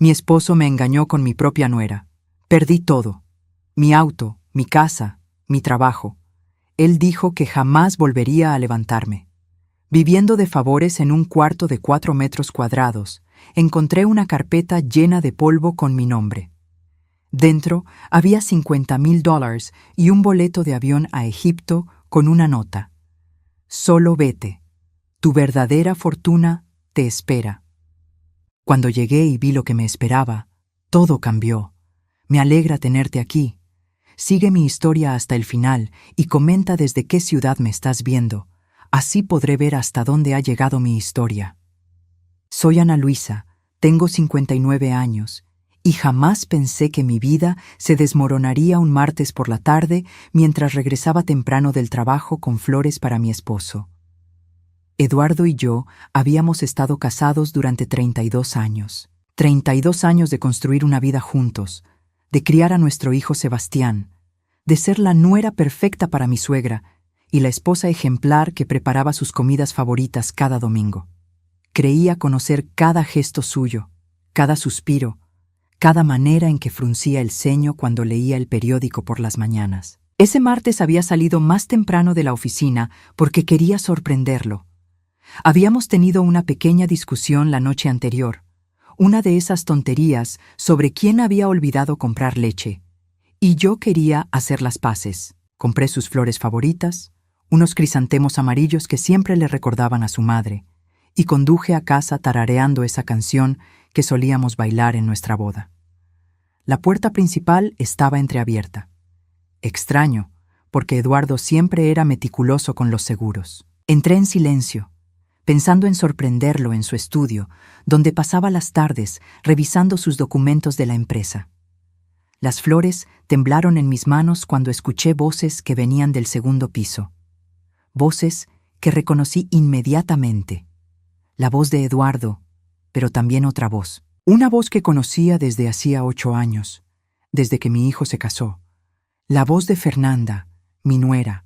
Mi esposo me engañó con mi propia nuera. Perdí todo. Mi auto, mi casa, mi trabajo. Él dijo que jamás volvería a levantarme. Viviendo de favores en un cuarto de 4 metros cuadrados, encontré una carpeta llena de polvo con mi nombre. Dentro había $50,000 y un boleto de avión a Egipto con una nota. Solo vete. Tu verdadera fortuna te espera. Cuando llegué y vi lo que me esperaba, todo cambió. Me alegra tenerte aquí. Sigue mi historia hasta el final y comenta desde qué ciudad me estás viendo. Así podré ver hasta dónde ha llegado mi historia. Soy Ana Luisa, tengo 59 años, y jamás pensé que mi vida se desmoronaría un martes por la tarde mientras regresaba temprano del trabajo con flores para mi esposo. Eduardo y yo habíamos estado casados durante 32 años. 32 años de construir una vida juntos, de criar a nuestro hijo Sebastián, de ser la nuera perfecta para mi suegra y la esposa ejemplar que preparaba sus comidas favoritas cada domingo. Creía conocer cada gesto suyo, cada suspiro, cada manera en que fruncía el ceño cuando leía el periódico por las mañanas. Ese martes había salido más temprano de la oficina porque quería sorprenderlo. Habíamos tenido una pequeña discusión la noche anterior, una de esas tonterías sobre quién había olvidado comprar leche, y yo quería hacer las paces. Compré sus flores favoritas, unos crisantemos amarillos que siempre le recordaban a su madre, y conduje a casa tarareando esa canción que solíamos bailar en nuestra boda. La puerta principal estaba entreabierta. Extraño, porque Eduardo siempre era meticuloso con los seguros. Entré en silencio, pensando en sorprenderlo en su estudio, donde pasaba las tardes revisando sus documentos de la empresa. Las flores temblaron en mis manos cuando escuché voces que venían del segundo piso. Voces que reconocí inmediatamente. La voz de Eduardo, pero también otra voz. Una voz que conocía desde hacía 8 años, desde que mi hijo se casó. La voz de Fernanda, mi nuera.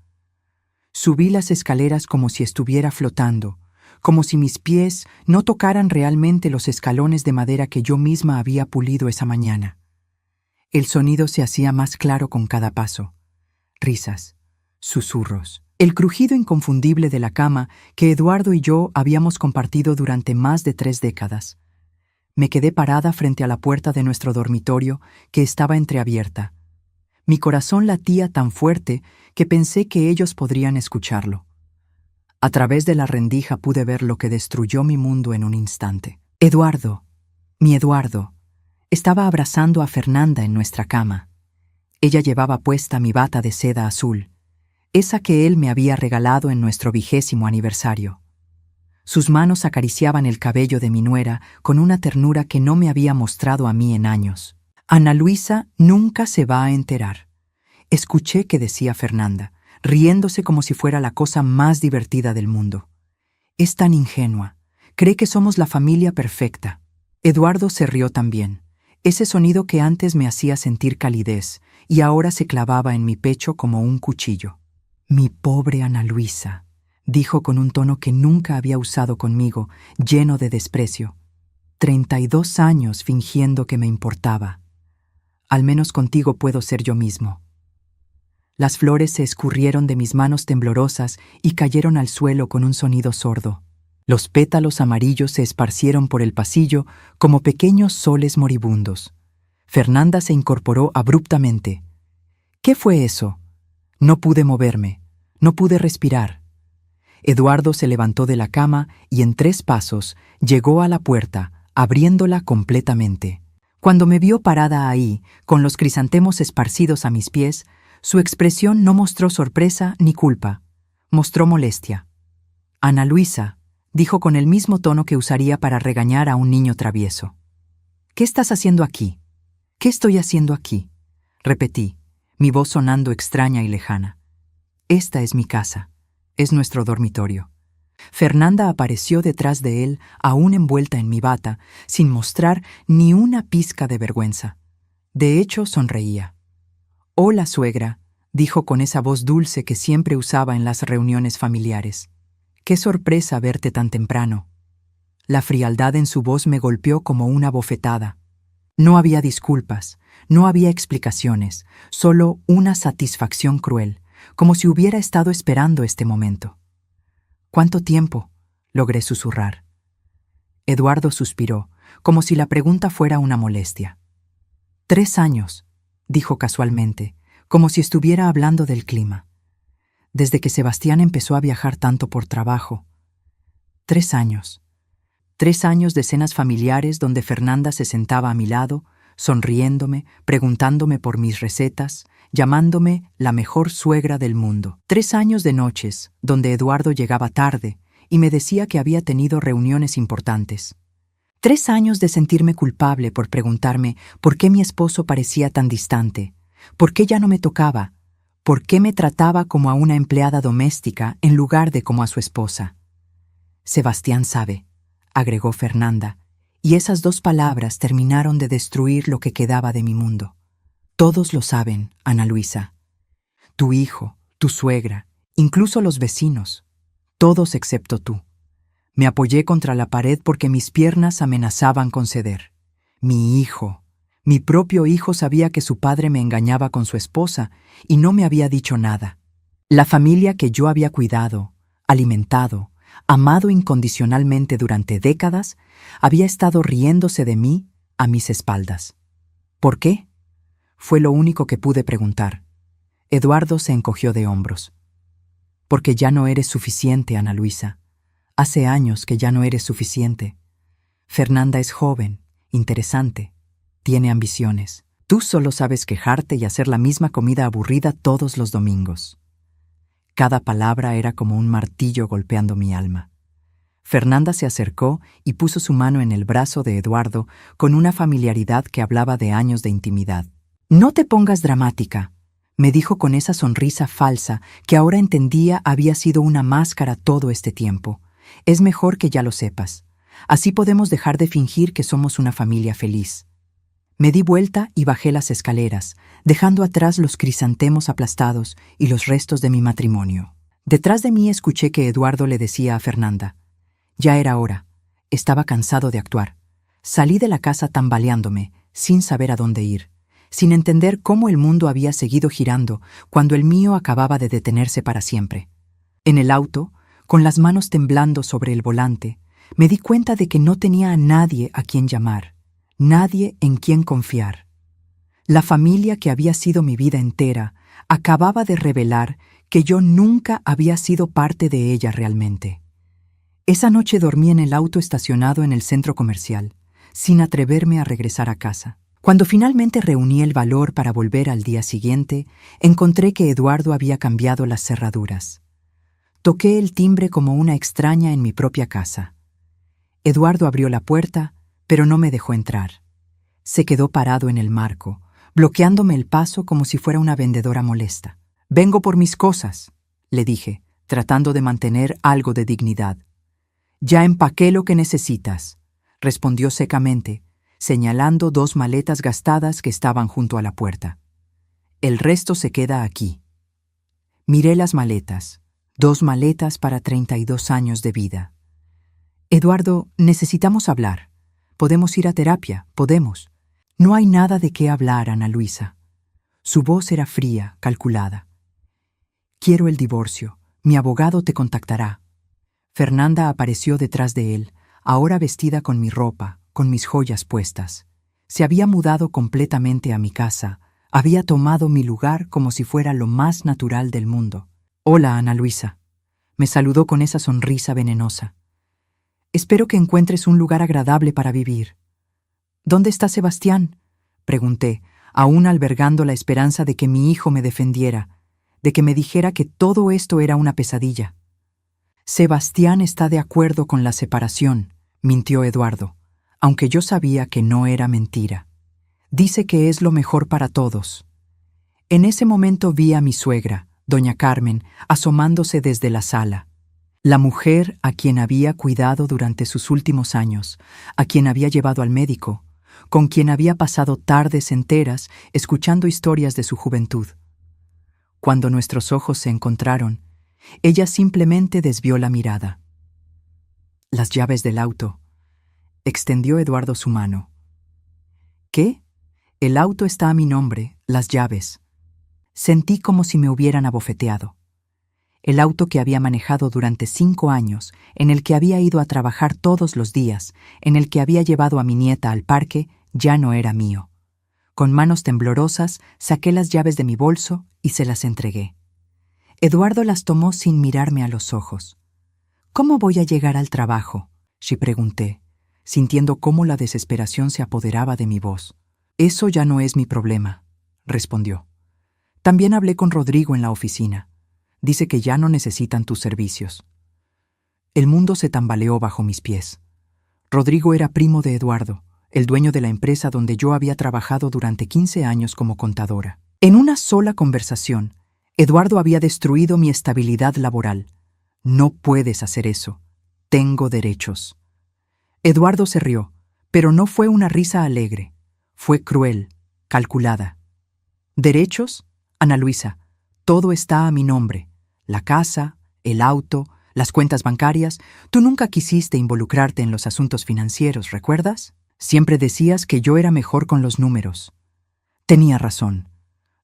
Subí las escaleras como si estuviera flotando, como si mis pies no tocaran realmente los escalones de madera que yo misma había pulido esa mañana. El sonido se hacía más claro con cada paso. Risas, susurros, el crujido inconfundible de la cama que Eduardo y yo habíamos compartido durante más de 3 décadas. Me quedé parada frente a la puerta de nuestro dormitorio que estaba entreabierta. Mi corazón latía tan fuerte que pensé que ellos podrían escucharlo. A través de la rendija pude ver lo que destruyó mi mundo en un instante. Eduardo, mi Eduardo, estaba abrazando a Fernanda en nuestra cama. Ella llevaba puesta mi bata de seda azul, esa que él me había regalado en nuestro 20º aniversario. Sus manos acariciaban el cabello de mi nuera con una ternura que no me había mostrado a mí en años. Ana Luisa nunca se va a enterar. Escuché que decía Fernanda, riéndose como si fuera la cosa más divertida del mundo. Es tan ingenua. Cree que somos la familia perfecta. Eduardo se rió también. Ese sonido que antes me hacía sentir calidez y ahora se clavaba en mi pecho como un cuchillo. Mi pobre Ana Luisa, dijo con un tono que nunca había usado conmigo, lleno de desprecio. 32 años fingiendo que me importaba. Al menos contigo puedo ser yo mismo. Las flores se escurrieron de mis manos temblorosas y cayeron al suelo con un sonido sordo. Los pétalos amarillos se esparcieron por el pasillo como pequeños soles moribundos. Fernanda se incorporó abruptamente. ¿Qué fue eso? No pude moverme, no pude respirar. Eduardo se levantó de la cama y en 3 pasos llegó a la puerta, abriéndola completamente. Cuando me vio parada ahí, con los crisantemos esparcidos a mis pies, su expresión no mostró sorpresa ni culpa, mostró molestia. Ana Luisa, dijo con el mismo tono que usaría para regañar a un niño travieso. ¿Qué estás haciendo aquí? ¿Qué estoy haciendo aquí? Repetí, mi voz sonando extraña y lejana. Esta es mi casa, es nuestro dormitorio. Fernanda apareció detrás de él, aún envuelta en mi bata, sin mostrar ni una pizca de vergüenza. De hecho, sonreía. «Hola, suegra», dijo con esa voz dulce que siempre usaba en las reuniones familiares. «Qué sorpresa verte tan temprano». La frialdad en su voz me golpeó como una bofetada. No había disculpas, no había explicaciones, solo una satisfacción cruel, como si hubiera estado esperando este momento. ¿Cuánto tiempo?, logré susurrar. Eduardo suspiró, como si la pregunta fuera una molestia. 3 años, dijo casualmente, como si estuviera hablando del clima. Desde que Sebastián empezó a viajar tanto por trabajo. 3 años. 3 años de cenas familiares donde Fernanda se sentaba a mi lado, sonriéndome, preguntándome por mis recetas, llamándome la mejor suegra del mundo. 3 años de noches donde Eduardo llegaba tarde y me decía que había tenido reuniones importantes. 3 años de sentirme culpable por preguntarme por qué mi esposo parecía tan distante, por qué ya no me tocaba, por qué me trataba como a una empleada doméstica en lugar de como a su esposa. Sebastián sabe, agregó Fernanda, y esas 2 palabras terminaron de destruir lo que quedaba de mi mundo. Todos lo saben, Ana Luisa. Tu hijo, tu suegra, incluso los vecinos. Todos excepto tú. Me apoyé contra la pared porque mis piernas amenazaban con ceder. Mi hijo, mi propio hijo sabía que su padre me engañaba con su esposa y no me había dicho nada. La familia que yo había cuidado, alimentado, amado incondicionalmente durante décadas, había estado riéndose de mí a mis espaldas. ¿Por qué? Fue lo único que pude preguntar. Eduardo se encogió de hombros. Porque ya no eres suficiente, Ana Luisa. Hace años que ya no eres suficiente. Fernanda es joven, interesante, tiene ambiciones. Tú solo sabes quejarte y hacer la misma comida aburrida todos los domingos. Cada palabra era como un martillo golpeando mi alma. Fernanda se acercó y puso su mano en el brazo de Eduardo con una familiaridad que hablaba de años de intimidad. No te pongas dramática, me dijo con esa sonrisa falsa que ahora entendía había sido una máscara todo este tiempo. Es mejor que ya lo sepas. Así podemos dejar de fingir que somos una familia feliz. Me di vuelta y bajé las escaleras, dejando atrás los crisantemos aplastados y los restos de mi matrimonio. Detrás de mí escuché que Eduardo le decía a Fernanda. Ya era hora. Estaba cansado de actuar. Salí de la casa tambaleándome, sin saber a dónde ir, sin entender cómo el mundo había seguido girando cuando el mío acababa de detenerse para siempre. En el auto, con las manos temblando sobre el volante, me di cuenta de que no tenía a nadie a quien llamar, nadie en quien confiar. La familia que había sido mi vida entera acababa de revelar que yo nunca había sido parte de ella realmente. Esa noche dormí en el auto estacionado en el centro comercial, sin atreverme a regresar a casa. Cuando finalmente reuní el valor para volver al día siguiente, encontré que Eduardo había cambiado las cerraduras. Toqué el timbre como una extraña en mi propia casa. Eduardo abrió la puerta, pero no me dejó entrar. Se quedó parado en el marco, bloqueándome el paso como si fuera una vendedora molesta. «Vengo por mis cosas», le dije, tratando de mantener algo de dignidad. «Ya empaqué lo que necesitas», respondió secamente, señalando 2 maletas gastadas que estaban junto a la puerta. «El resto se queda aquí». Miré las maletas, 2 maletas para 32 años de vida. «Eduardo, necesitamos hablar. Podemos ir a terapia, podemos». «No hay nada de qué hablar, Ana Luisa». Su voz era fría, calculada. «Quiero el divorcio. Mi abogado te contactará». Fernanda apareció detrás de él, ahora vestida con mi ropa, con mis joyas puestas. Se había mudado completamente a mi casa, había tomado mi lugar como si fuera lo más natural del mundo. «Hola, Ana Luisa», me saludó con esa sonrisa venenosa. «Espero que encuentres un lugar agradable para vivir». «¿Dónde está Sebastián?», pregunté, aún albergando la esperanza de que mi hijo me defendiera, de que me dijera que todo esto era una pesadilla. «Sebastián está de acuerdo con la separación», mintió Eduardo, aunque yo sabía que no era mentira. «Dice que es lo mejor para todos». En ese momento vi a mi suegra, doña Carmen, asomándose desde la sala. La mujer a quien había cuidado durante sus últimos años, a quien había llevado al médico, con quien había pasado tardes enteras escuchando historias de su juventud. Cuando nuestros ojos se encontraron, ella simplemente desvió la mirada. «Las llaves del auto», extendió Eduardo su mano. «¿Qué?», El auto está a mi nombre, las llaves. Sentí como si me hubieran abofeteado. El auto que había manejado durante 5 años, en el que había ido a trabajar todos los días, en el que había llevado a mi nieta al parque, ya no era mío. Con manos temblorosas, saqué las llaves de mi bolso y se las entregué. Eduardo las tomó sin mirarme a los ojos. ¿Cómo voy a llegar al trabajo?, le pregunté, sintiendo cómo la desesperación se apoderaba de mi voz. Eso ya no es mi problema, respondió. También hablé con Rodrigo en la oficina. Dice que ya no necesitan tus servicios. El mundo se tambaleó bajo mis pies. Rodrigo era primo de Eduardo, el dueño de la empresa donde yo había trabajado durante 15 años como contadora. En una sola conversación, Eduardo había destruido mi estabilidad laboral. No puedes hacer eso. Tengo derechos. Eduardo se rió, pero no fue una risa alegre. Fue cruel, calculada. ¿Derechos? Ana Luisa, todo está a mi nombre. La casa, el auto, las cuentas bancarias. Tú nunca quisiste involucrarte en los asuntos financieros, ¿recuerdas? Siempre decías que yo era mejor con los números. Tenía razón.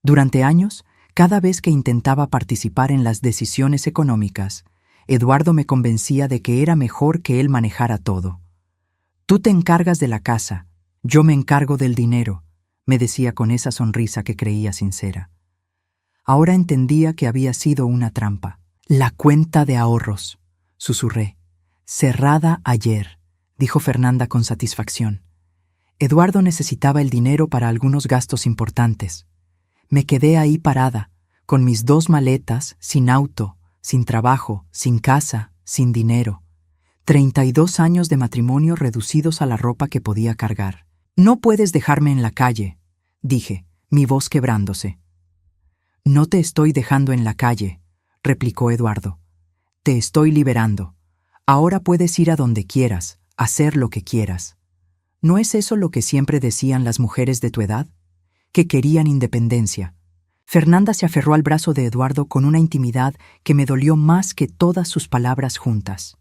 Durante años, cada vez que intentaba participar en las decisiones económicas, Eduardo me convencía de que era mejor que él manejara todo. Tú te encargas de la casa, yo me encargo del dinero, me decía con esa sonrisa que creía sincera. Ahora entendía que había sido una trampa. La cuenta de ahorros, susurré. Cerrada ayer, dijo Fernanda con satisfacción. Eduardo necesitaba el dinero para algunos gastos importantes. Me quedé ahí parada, con mis 2 maletas, sin auto, sin trabajo, sin casa, sin dinero. 32 años de matrimonio reducidos a la ropa que podía cargar. No puedes dejarme en la calle, dije, mi voz quebrándose. No te estoy dejando en la calle, replicó Eduardo. Te estoy liberando. Ahora puedes ir a donde quieras, hacer lo que quieras. ¿No es eso lo que siempre decían las mujeres de tu edad? Que querían independencia. Fernanda se aferró al brazo de Eduardo con una intimidad que me dolió más que todas sus palabras juntas.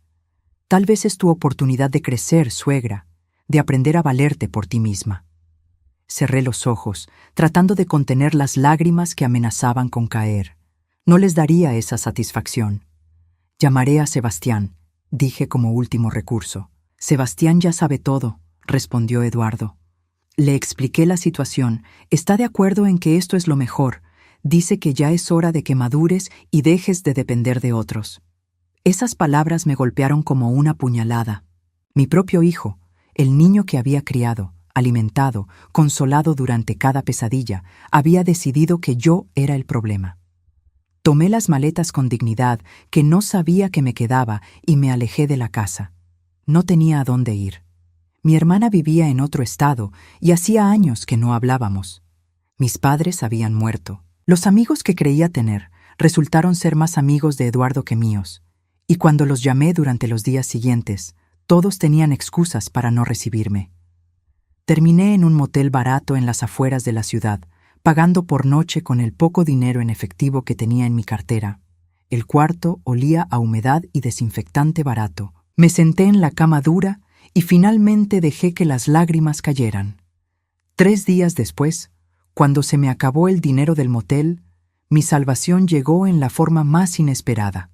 Tal vez es tu oportunidad de crecer, suegra, de aprender a valerte por ti misma. Cerré los ojos, tratando de contener las lágrimas que amenazaban con caer. No les daría esa satisfacción. Llamaré a Sebastián, dije como último recurso. Sebastián ya sabe todo, respondió Eduardo. Le expliqué la situación. Está de acuerdo en que esto es lo mejor. Dice que ya es hora de que madures y dejes de depender de otros. Esas palabras me golpearon como una puñalada. Mi propio hijo, el niño que había criado, alimentado, consolado durante cada pesadilla, había decidido que yo era el problema. Tomé las maletas con dignidad, que no sabía que me quedaba, y me alejé de la casa. No tenía a dónde ir. Mi hermana vivía en otro estado, y hacía años que no hablábamos. Mis padres habían muerto. Los amigos que creía tener resultaron ser más amigos de Eduardo que míos, y cuando los llamé durante los días siguientes, todos tenían excusas para no recibirme. Terminé en un motel barato en las afueras de la ciudad, pagando por noche con el poco dinero en efectivo que tenía en mi cartera. El cuarto olía a humedad y desinfectante barato. Me senté en la cama dura y finalmente dejé que las lágrimas cayeran. 3 días después, cuando se me acabó el dinero del motel, mi salvación llegó en la forma más inesperada.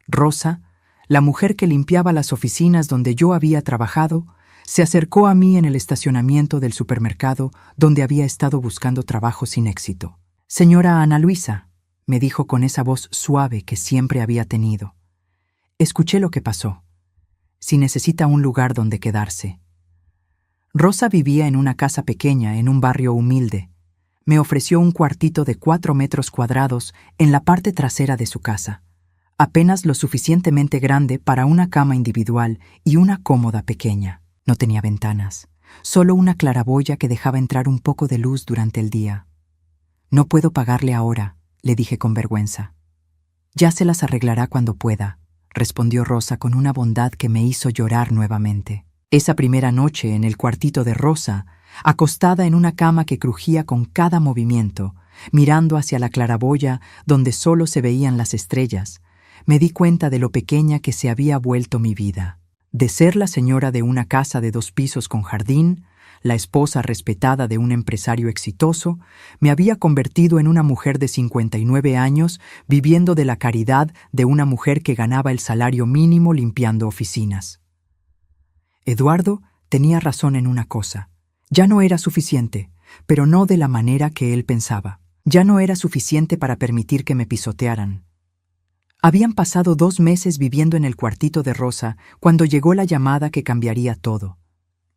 Rosa, la mujer que limpiaba las oficinas donde yo había trabajado, se acercó a mí en el estacionamiento del supermercado donde había estado buscando trabajo sin éxito. «Señora Ana Luisa», me dijo con esa voz suave que siempre había tenido. Escuché lo que pasó. Si necesita un lugar donde quedarse. Rosa vivía en una casa pequeña en un barrio humilde. Me ofreció un cuartito de 4 metros cuadrados en la parte trasera de su casa, apenas lo suficientemente grande para una cama individual y una cómoda pequeña. No tenía ventanas, solo una claraboya que dejaba entrar un poco de luz durante el día. «No puedo pagarle ahora», le dije con vergüenza. «Ya se las arreglará cuando pueda», respondió Rosa con una bondad que me hizo llorar nuevamente. Esa primera noche en el cuartito de Rosa, acostada en una cama que crujía con cada movimiento, mirando hacia la claraboya donde solo se veían las estrellas, me di cuenta de lo pequeña que se había vuelto mi vida. De ser la señora de una casa de 2 pisos con jardín, la esposa respetada de un empresario exitoso, me había convertido en una mujer de 59 años viviendo de la caridad de una mujer que ganaba el salario mínimo limpiando oficinas. Eduardo tenía razón en una cosa. Ya no era suficiente, pero no de la manera que él pensaba. Ya no era suficiente para permitir que me pisotearan. Habían pasado 2 meses viviendo en el cuartito de Rosa cuando llegó la llamada que cambiaría todo.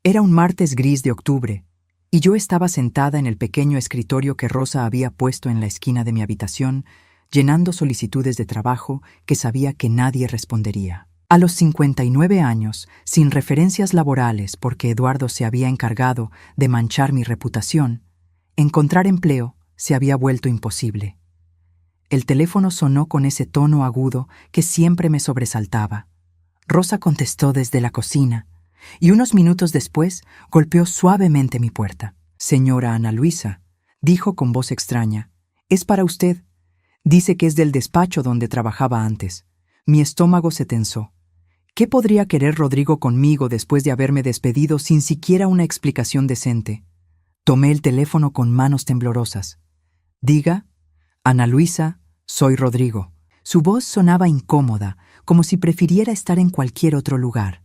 Era un martes gris de octubre, y yo estaba sentada en el pequeño escritorio que Rosa había puesto en la esquina de mi habitación, llenando solicitudes de trabajo que sabía que nadie respondería. A los 59 años, sin referencias laborales porque Eduardo se había encargado de manchar mi reputación, encontrar empleo se había vuelto imposible. El teléfono sonó con ese tono agudo que siempre me sobresaltaba. Rosa contestó desde la cocina, y unos minutos después golpeó suavemente mi puerta. «Señora Ana Luisa», dijo con voz extraña, «es para usted. Dice que es del despacho donde trabajaba antes». Mi estómago se tensó. ¿Qué podría querer Rodrigo conmigo después de haberme despedido sin siquiera una explicación decente? Tomé el teléfono con manos temblorosas. «Diga». «Ana Luisa, soy Rodrigo». Su voz sonaba incómoda, como si prefiriera estar en cualquier otro lugar.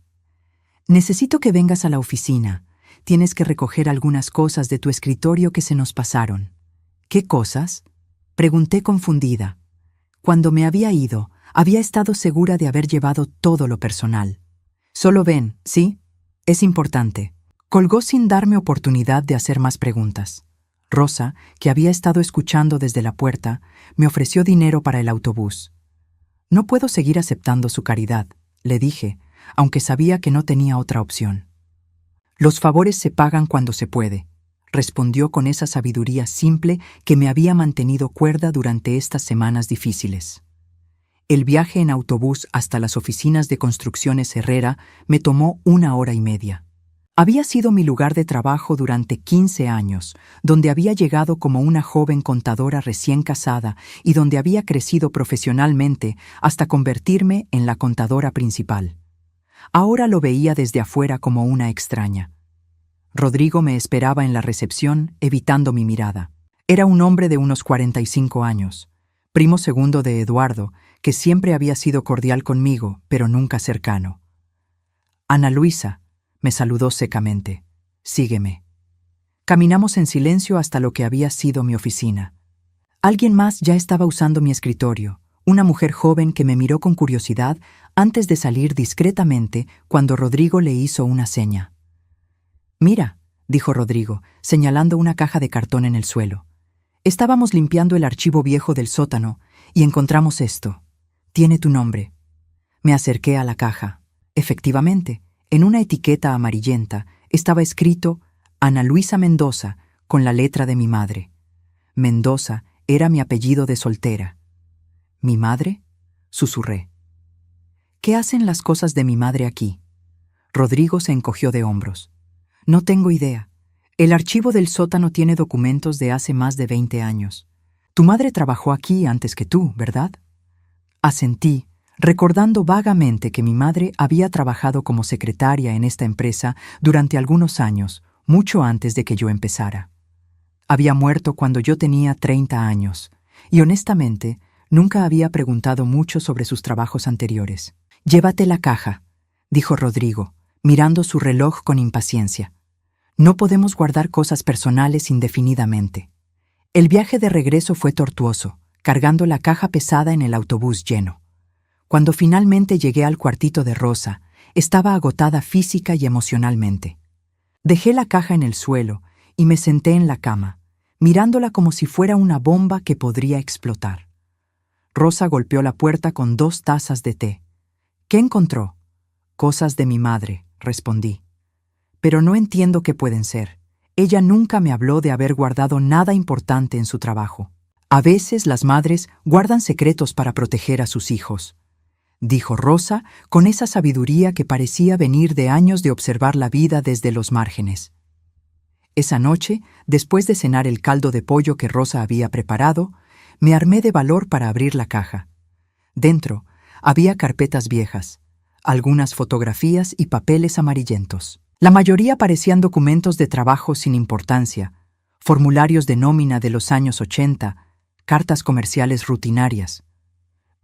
«Necesito que vengas a la oficina. Tienes que recoger algunas cosas de tu escritorio que se nos pasaron». «¿Qué cosas?», pregunté confundida. Cuando me había ido, había estado segura de haber llevado todo lo personal. «Solo ven, ¿sí? Es importante». Colgó sin darme oportunidad de hacer más preguntas. Rosa, que había estado escuchando desde la puerta, me ofreció dinero para el autobús. «No puedo seguir aceptando su caridad», le dije, aunque sabía que no tenía otra opción. «Los favores se pagan cuando se puede», respondió con esa sabiduría simple que me había mantenido cuerda durante estas semanas difíciles. El viaje en autobús hasta las oficinas de Construcciones Herrera me tomó 1 hora y media. Había sido mi lugar de trabajo durante 15 años, donde había llegado como una joven contadora recién casada y donde había crecido profesionalmente hasta convertirme en la contadora principal. Ahora lo veía desde afuera como una extraña. Rodrigo me esperaba en la recepción, evitando mi mirada. Era un hombre de unos 45 años, primo segundo de Eduardo, que siempre había sido cordial conmigo, pero nunca cercano. «Ana Luisa», me saludó secamente. «Sígueme». Caminamos en silencio hasta lo que había sido mi oficina. Alguien más ya estaba usando mi escritorio, una mujer joven que me miró con curiosidad antes de salir discretamente cuando Rodrigo le hizo una seña. «Mira», dijo Rodrigo, señalando una caja de cartón en el suelo. «Estábamos limpiando el archivo viejo del sótano y encontramos esto. Tiene tu nombre». Me acerqué a la caja. Efectivamente, en una etiqueta amarillenta estaba escrito «Ana Luisa Mendoza» con la letra de mi madre. Mendoza era mi apellido de soltera. «¿Mi madre?», susurré. «¿Qué hacen las cosas de mi madre aquí?». Rodrigo se encogió de hombros. «No tengo idea. El archivo del sótano tiene documentos de hace más de 20 años. Tu madre trabajó aquí antes que tú, ¿verdad?». Asentí, recordando vagamente que mi madre había trabajado como secretaria en esta empresa durante algunos años, mucho antes de que yo empezara. Había muerto cuando yo tenía 30 años, y honestamente nunca había preguntado mucho sobre sus trabajos anteriores. «Llévate la caja», dijo Rodrigo, mirando su reloj con impaciencia. «No podemos guardar cosas personales indefinidamente». El viaje de regreso fue tortuoso, cargando la caja pesada en el autobús lleno. Cuando finalmente llegué al cuartito de Rosa, estaba agotada física y emocionalmente. Dejé la caja en el suelo y me senté en la cama, mirándola como si fuera una bomba que podría explotar. Rosa golpeó la puerta con 2 tazas de té. «¿Qué encontró?». «Cosas de mi madre», respondí. «Pero no entiendo qué pueden ser. Ella nunca me habló de haber guardado nada importante en su trabajo». «A veces las madres guardan secretos para proteger a sus hijos», dijo Rosa con esa sabiduría que parecía venir de años de observar la vida desde los márgenes. Esa noche, después de cenar el caldo de pollo que Rosa había preparado, me armé de valor para abrir la caja. Dentro había carpetas viejas, algunas fotografías y papeles amarillentos. La mayoría parecían documentos de trabajo sin importancia, formularios de nómina de los años 80, cartas comerciales rutinarias.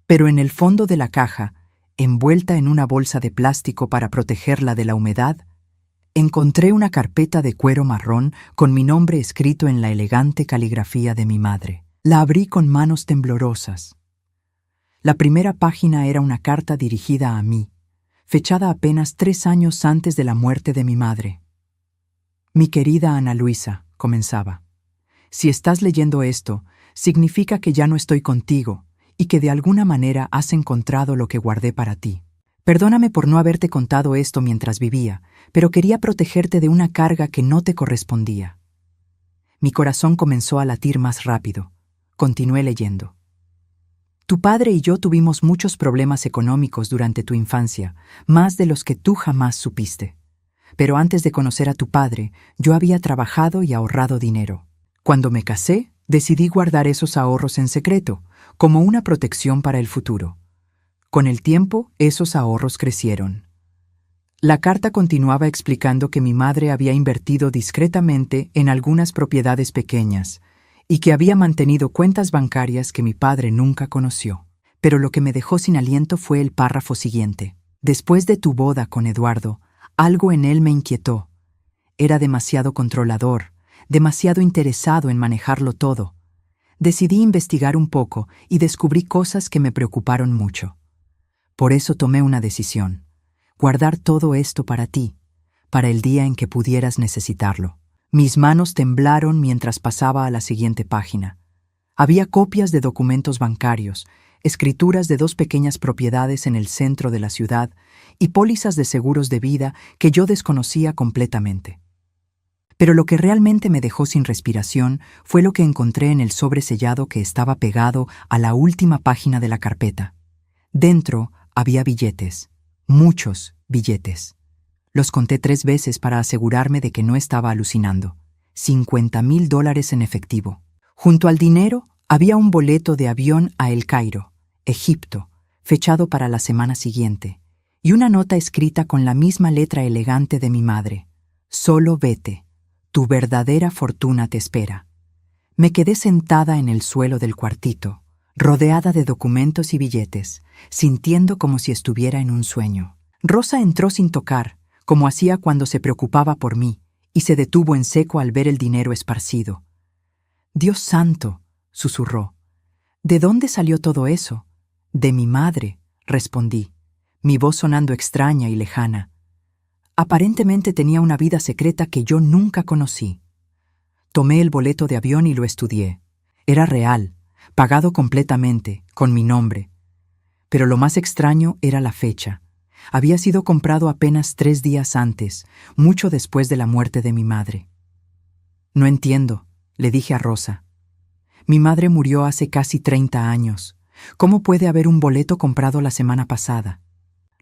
Pero en el fondo de la caja, envuelta en una bolsa de plástico para protegerla de la humedad, encontré una carpeta de cuero marrón con mi nombre escrito en la elegante caligrafía de mi madre. La abrí con manos temblorosas. La primera página era una carta dirigida a mí, fechada apenas 3 años antes de la muerte de mi madre. Mi querida Ana Luisa, comenzaba, si estás leyendo esto, significa que ya no estoy contigo y que de alguna manera has encontrado lo que guardé para ti. Perdóname por no haberte contado esto mientras vivía, pero quería protegerte de una carga que no te correspondía. Mi corazón comenzó a latir más rápido. Continué leyendo. Tu padre y yo tuvimos muchos problemas económicos durante tu infancia, más de los que tú jamás supiste. Pero antes de conocer a tu padre, yo había trabajado y ahorrado dinero. Cuando me casé, decidí guardar esos ahorros en secreto, como una protección para el futuro. Con el tiempo, esos ahorros crecieron. La carta continuaba explicando que mi madre había invertido discretamente en algunas propiedades pequeñas y que había mantenido cuentas bancarias que mi padre nunca conoció. Pero lo que me dejó sin aliento fue el párrafo siguiente. Después de tu boda con Eduardo, algo en él me inquietó. Era demasiado controlador, demasiado interesado en manejarlo todo. Decidí investigar un poco y descubrí cosas que me preocuparon mucho. Por eso tomé una decisión: guardar todo esto para ti, para el día en que pudieras necesitarlo. Mis manos temblaron mientras pasaba a la siguiente página. Había copias de documentos bancarios, escrituras de 2 pequeñas propiedades en el centro de la ciudad y pólizas de seguros de vida que yo desconocía completamente. Pero lo que realmente me dejó sin respiración fue lo que encontré en el sobre sellado que estaba pegado a la última página de la carpeta. Dentro había billetes, muchos billetes. Los conté 3 veces para asegurarme de que no estaba alucinando. $50,000 en efectivo. Junto al dinero había un boleto de avión a El Cairo, Egipto, fechado para la semana siguiente, y una nota escrita con la misma letra elegante de mi madre. Solo vete. Tu verdadera fortuna te espera. Me quedé sentada en el suelo del cuartito, rodeada de documentos y billetes, sintiendo como si estuviera en un sueño. Rosa entró sin tocar, como hacía cuando se preocupaba por mí, y se detuvo en seco al ver el dinero esparcido. «Dios santo», susurró. «¿De dónde salió todo eso?» «De mi madre», respondí, mi voz sonando extraña y lejana. Aparentemente tenía una vida secreta que yo nunca conocí. Tomé el boleto de avión y lo estudié. Era real, pagado completamente, con mi nombre. Pero lo más extraño era la fecha. Había sido comprado apenas 3 días antes, mucho después de la muerte de mi madre. «No entiendo», le dije a Rosa. «Mi madre murió hace casi 30 años. ¿Cómo puede haber un boleto comprado la semana pasada?»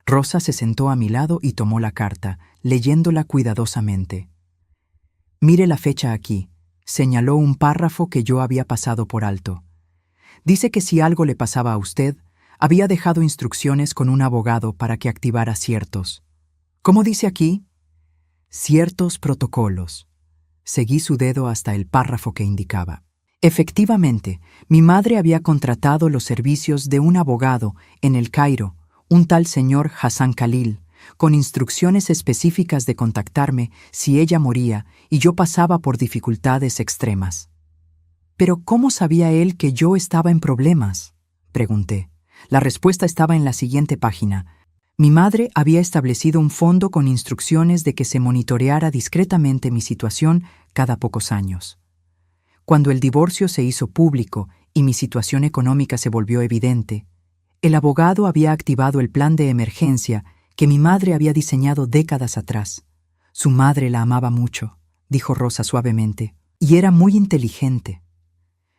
Rosa se sentó a mi lado y tomó la carta, leyéndola cuidadosamente. «Mire la fecha aquí», señaló un párrafo que yo había pasado por alto. «Dice que si algo le pasaba a usted, había dejado instrucciones con un abogado para que activara ciertos». «¿Cómo dice aquí?» «Ciertos protocolos». Seguí su dedo hasta el párrafo que indicaba. Efectivamente, mi madre había contratado los servicios de un abogado en El Cairo, un tal señor Hassan Khalil, con instrucciones específicas de contactarme si ella moría y yo pasaba por dificultades extremas. «¿Pero cómo sabía él que yo estaba en problemas?», pregunté. La respuesta estaba en la siguiente página. Mi madre había establecido un fondo con instrucciones de que se monitoreara discretamente mi situación cada pocos años. Cuando el divorcio se hizo público y mi situación económica se volvió evidente, el abogado había activado el plan de emergencia que mi madre había diseñado décadas atrás. Su madre la amaba mucho, dijo Rosa suavemente, y era muy inteligente.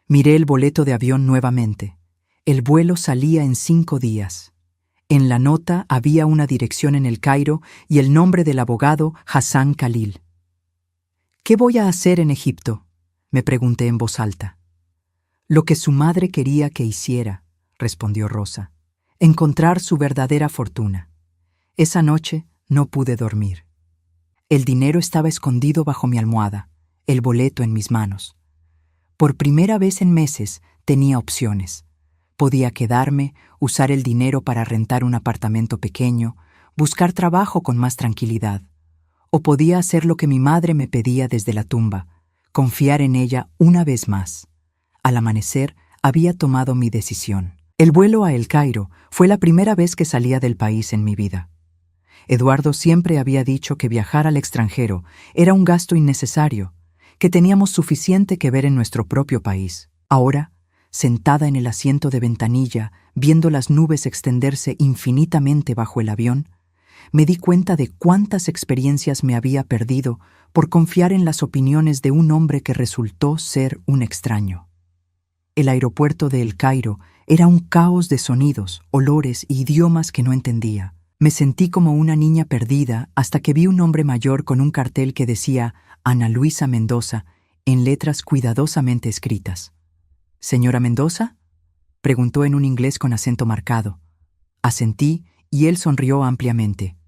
Miré el boleto de avión nuevamente. El vuelo salía en 5 días. En la nota había una dirección en El Cairo y el nombre del abogado Hassan Khalil. «¿Qué voy a hacer en Egipto?», me pregunté en voz alta. «Lo que su madre quería que hiciera», respondió Rosa. «Encontrar su verdadera fortuna». Esa noche no pude dormir. El dinero estaba escondido bajo mi almohada, el boleto en mis manos. Por primera vez en meses tenía opciones. Podía quedarme, usar el dinero para rentar un apartamento pequeño, buscar trabajo con más tranquilidad. O podía hacer lo que mi madre me pedía desde la tumba, confiar en ella una vez más. Al amanecer, había tomado mi decisión. El vuelo a El Cairo fue la primera vez que salía del país en mi vida. Eduardo siempre había dicho que viajar al extranjero era un gasto innecesario, que teníamos suficiente que ver en nuestro propio país. Ahora, sentada en el asiento de ventanilla, viendo las nubes extenderse infinitamente bajo el avión, me di cuenta de cuántas experiencias me había perdido por confiar en las opiniones de un hombre que resultó ser un extraño. El aeropuerto de El Cairo era un caos de sonidos, olores y idiomas que no entendía. Me sentí como una niña perdida hasta que vi un hombre mayor con un cartel que decía Ana Luisa Mendoza en letras cuidadosamente escritas. «¿Señora Mendoza?», preguntó en un inglés con acento marcado. Asentí y él sonrió ampliamente.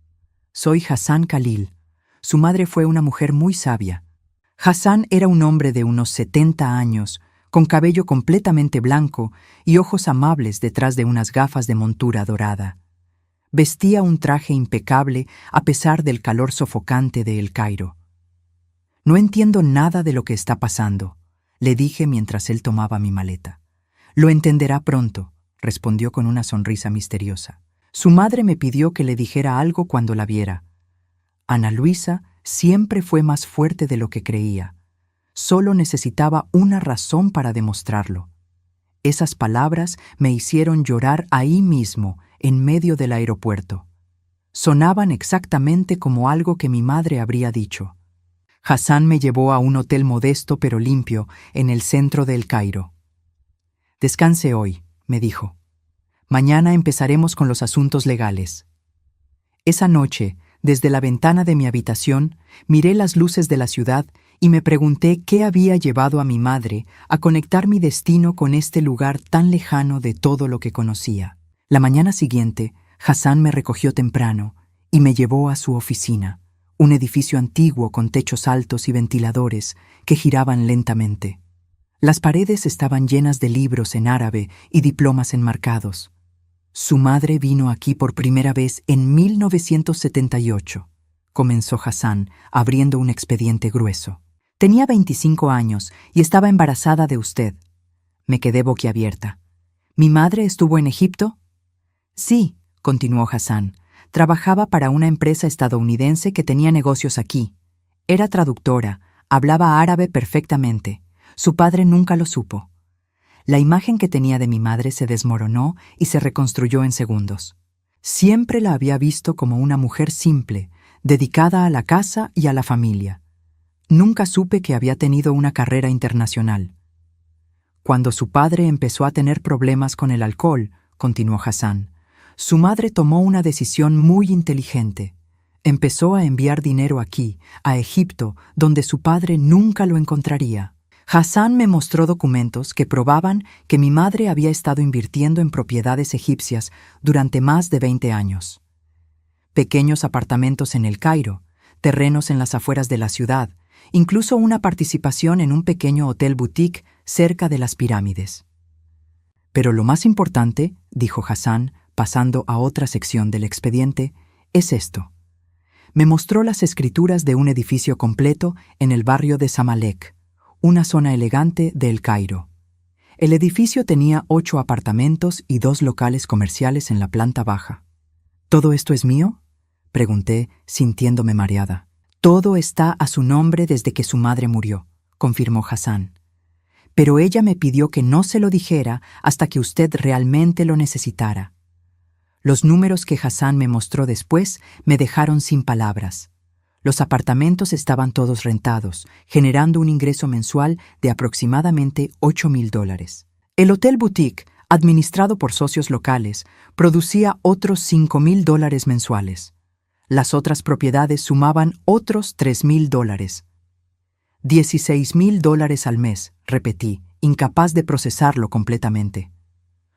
«Soy Hassan Khalil. Su madre fue una mujer muy sabia». Hassan era un hombre de unos 70 años, con cabello completamente blanco y ojos amables detrás de unas gafas de montura dorada. Vestía un traje impecable a pesar del calor sofocante de El Cairo. «No entiendo nada de lo que está pasando», le dije mientras él tomaba mi maleta. «Lo entenderá pronto», respondió con una sonrisa misteriosa. Su madre me pidió que le dijera algo cuando la viera. Ana Luisa siempre fue más fuerte de lo que creía. Solo necesitaba una razón para demostrarlo. Esas palabras me hicieron llorar ahí mismo, en medio del aeropuerto. Sonaban exactamente como algo que mi madre habría dicho. Hassan me llevó a un hotel modesto pero limpio en el centro de El Cairo. «Descanse hoy», me dijo. «Mañana empezaremos con los asuntos legales». Esa noche, desde la ventana de mi habitación, miré las luces de la ciudad y me pregunté qué había llevado a mi madre a conectar mi destino con este lugar tan lejano de todo lo que conocía. La mañana siguiente, Hassan me recogió temprano y me llevó a su oficina, un edificio antiguo con techos altos y ventiladores que giraban lentamente. Las paredes estaban llenas de libros en árabe y diplomas enmarcados. «Su madre vino aquí por primera vez en 1978», comenzó Hassan, abriendo un expediente grueso. «Tenía 25 años y estaba embarazada de usted». Me quedé boquiabierta. «¿Mi madre estuvo en Egipto?» «Sí», continuó Hassan. «Trabajaba para una empresa estadounidense que tenía negocios aquí. Era traductora, hablaba árabe perfectamente. Su padre nunca lo supo». La imagen que tenía de mi madre se desmoronó y se reconstruyó en segundos. Siempre la había visto como una mujer simple, dedicada a la casa y a la familia. Nunca supe que había tenido una carrera internacional. «Cuando su padre empezó a tener problemas con el alcohol», continuó Hassan, «su madre tomó una decisión muy inteligente. Empezó a enviar dinero aquí, a Egipto, donde su padre nunca lo encontraría». Hassan me mostró documentos que probaban que mi madre había estado invirtiendo en propiedades egipcias durante más de 20 años. Pequeños apartamentos en El Cairo, terrenos en las afueras de la ciudad, incluso una participación en un pequeño hotel boutique cerca de las pirámides. «Pero lo más importante», dijo Hassan, pasando a otra sección del expediente, «es esto». Me mostró las escrituras de un edificio completo en el barrio de Zamalek, una zona elegante de El Cairo. El edificio tenía 8 apartamentos y 2 locales comerciales en la planta baja. «¿Todo esto es mío?», pregunté, sintiéndome mareada. «Todo está a su nombre desde que su madre murió», confirmó Hassan. «Pero ella me pidió que no se lo dijera hasta que usted realmente lo necesitara». Los números que Hassan me mostró después me dejaron sin palabras. Los apartamentos estaban todos rentados, generando un ingreso mensual de aproximadamente $8,000. El hotel boutique, administrado por socios locales, producía otros $5,000 mensuales. Las otras propiedades sumaban otros $3,000. $16,000 al mes, repetí, incapaz de procesarlo completamente.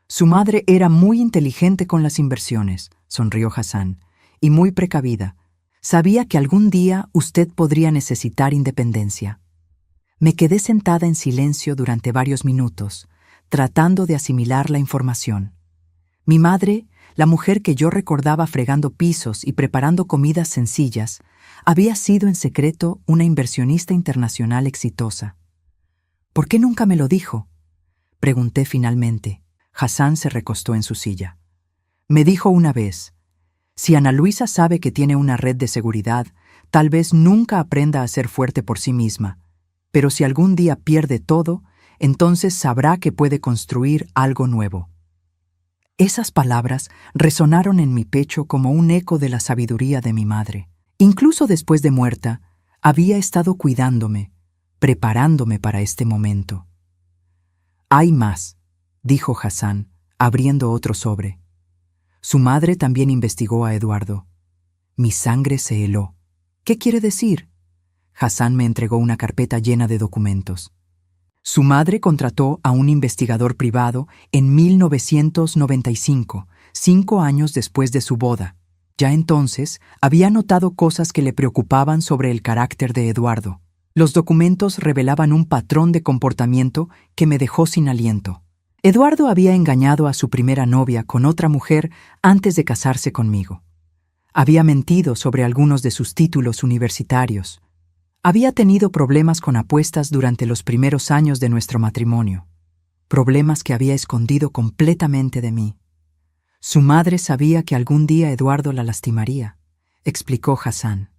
«Su madre era muy inteligente con las inversiones», sonrió Hassan, «y muy precavida. Sabía que algún día usted podría necesitar independencia. Me quedé sentada en silencio durante varios minutos, tratando de asimilar la información. Mi madre, la mujer que yo recordaba fregando pisos y preparando comidas sencillas, había sido en secreto una inversionista internacional exitosa. ¿Por qué nunca me lo dijo?, pregunté finalmente. Hassan se recostó en su silla. Me dijo una vez: si Ana Luisa sabe que tiene una red de seguridad, tal vez nunca aprenda a ser fuerte por sí misma, pero si algún día pierde todo, entonces sabrá que puede construir algo nuevo. Esas palabras resonaron en mi pecho como un eco de la sabiduría de mi madre. Incluso después de muerta, había estado cuidándome, preparándome para este momento. Hay más, dijo Hassan, abriendo otro sobre. Su madre también investigó a Eduardo. Mi sangre se heló. ¿Qué quiere decir? Hassan me entregó una carpeta llena de documentos. Su madre contrató a un investigador privado en 1995, 5 años después de su boda. Ya entonces había notado cosas que le preocupaban sobre el carácter de Eduardo. Los documentos revelaban un patrón de comportamiento que me dejó sin aliento. Eduardo había engañado a su primera novia con otra mujer antes de casarse conmigo. Había mentido sobre algunos de sus títulos universitarios. Había tenido problemas con apuestas durante los primeros años de nuestro matrimonio. Problemas que había escondido completamente de mí. Su madre sabía que algún día Eduardo la lastimaría, explicó Hassan.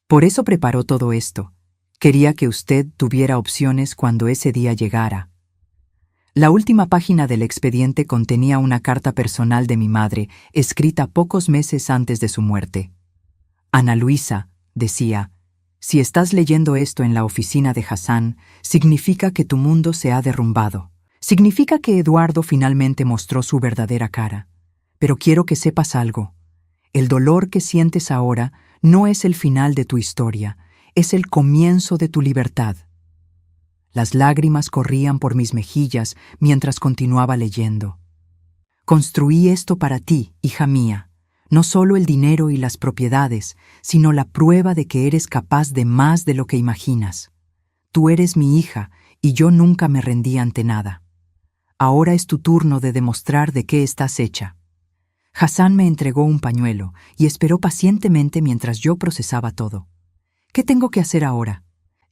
Por eso preparó todo esto. Quería que usted tuviera opciones cuando ese día llegara. La última página del expediente contenía una carta personal de mi madre, escrita pocos meses antes de su muerte. Ana Luisa, decía, si estás leyendo esto en la oficina de Hassan, significa que tu mundo se ha derrumbado. Significa que Eduardo finalmente mostró su verdadera cara. Pero quiero que sepas algo. El dolor que sientes ahora no es el final de tu historia, es el comienzo de tu libertad. Las lágrimas corrían por mis mejillas mientras continuaba leyendo. Construí esto para ti, hija mía. No solo el dinero y las propiedades, sino la prueba de que eres capaz de más de lo que imaginas. Tú eres mi hija y yo nunca me rendí ante nada. Ahora es tu turno de demostrar de qué estás hecha. Hassan me entregó un pañuelo y esperó pacientemente mientras yo procesaba todo. ¿Qué tengo que hacer ahora?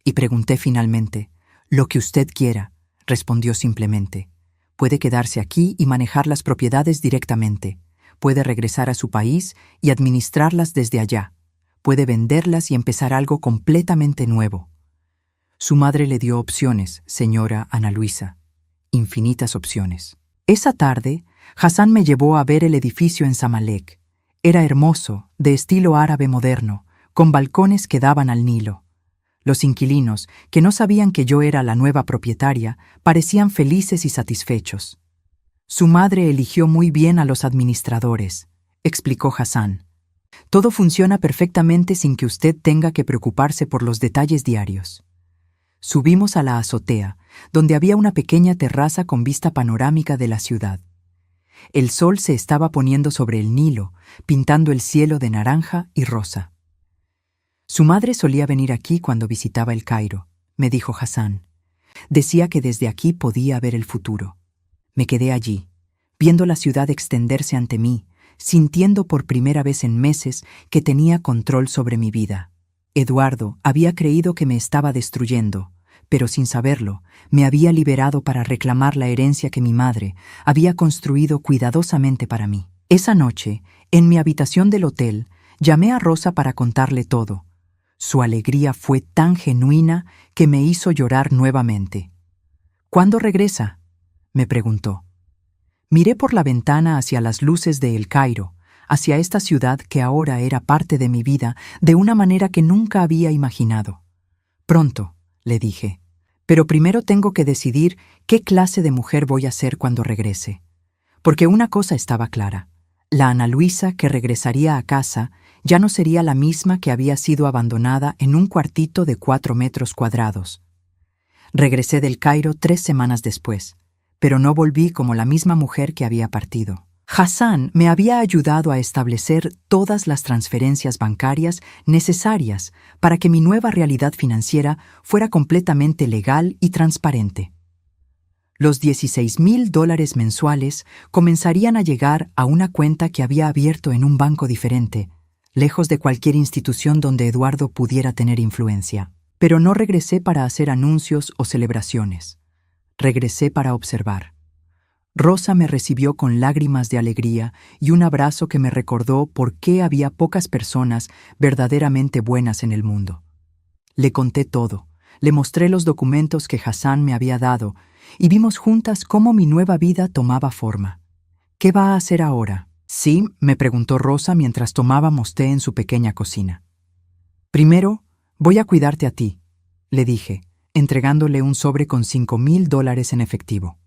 Y pregunté finalmente. Lo que usted quiera, respondió simplemente. Puede quedarse aquí y manejar las propiedades directamente. Puede regresar a su país y administrarlas desde allá. Puede venderlas y empezar algo completamente nuevo. Su madre le dio opciones, señora Ana Luisa. Infinitas opciones. Esa tarde, Hassan me llevó a ver el edificio en Zamalek. Era hermoso, de estilo árabe moderno, con balcones que daban al Nilo. Los inquilinos, que no sabían que yo era la nueva propietaria, parecían felices y satisfechos. Su madre eligió muy bien a los administradores, explicó Hassan. Todo funciona perfectamente sin que usted tenga que preocuparse por los detalles diarios. Subimos a la azotea, donde había una pequeña terraza con vista panorámica de la ciudad. El sol se estaba poniendo sobre el Nilo, pintando el cielo de naranja y rosa. Su madre solía venir aquí cuando visitaba el Cairo, me dijo Hassan. Decía que desde aquí podía ver el futuro. Me quedé allí, viendo la ciudad extenderse ante mí, sintiendo por primera vez en meses que tenía control sobre mi vida. Eduardo había creído que me estaba destruyendo, pero sin saberlo, me había liberado para reclamar la herencia que mi madre había construido cuidadosamente para mí. Esa noche, en mi habitación del hotel, llamé a Rosa para contarle todo. Su alegría fue tan genuina que me hizo llorar nuevamente. ¿Cuándo regresa?, me preguntó. Miré por la ventana hacia las luces de El Cairo, hacia esta ciudad que ahora era parte de mi vida de una manera que nunca había imaginado. Pronto, le dije, pero primero tengo que decidir qué clase de mujer voy a ser cuando regrese. Porque una cosa estaba clara, la Ana Luisa que regresaría a casa ya no sería la misma que había sido abandonada en un cuartito de 4 metros cuadrados. Regresé del Cairo 3 semanas después, pero no volví como la misma mujer que había partido. Hassan me había ayudado a establecer todas las transferencias bancarias necesarias para que mi nueva realidad financiera fuera completamente legal y transparente. Los $16,000 mensuales comenzarían a llegar a una cuenta que había abierto en un banco diferente, lejos de cualquier institución donde Eduardo pudiera tener influencia. Pero no regresé para hacer anuncios o celebraciones. Regresé para observar. Rosa me recibió con lágrimas de alegría y un abrazo que me recordó por qué había pocas personas verdaderamente buenas en el mundo. Le conté todo, le mostré los documentos que Hassan me había dado y vimos juntas cómo mi nueva vida tomaba forma. ¿Qué va a hacer ahora? Sí, me preguntó Rosa mientras tomábamos té en su pequeña cocina. Primero, voy a cuidarte a ti, le dije, entregándole un sobre con $5,000 en efectivo.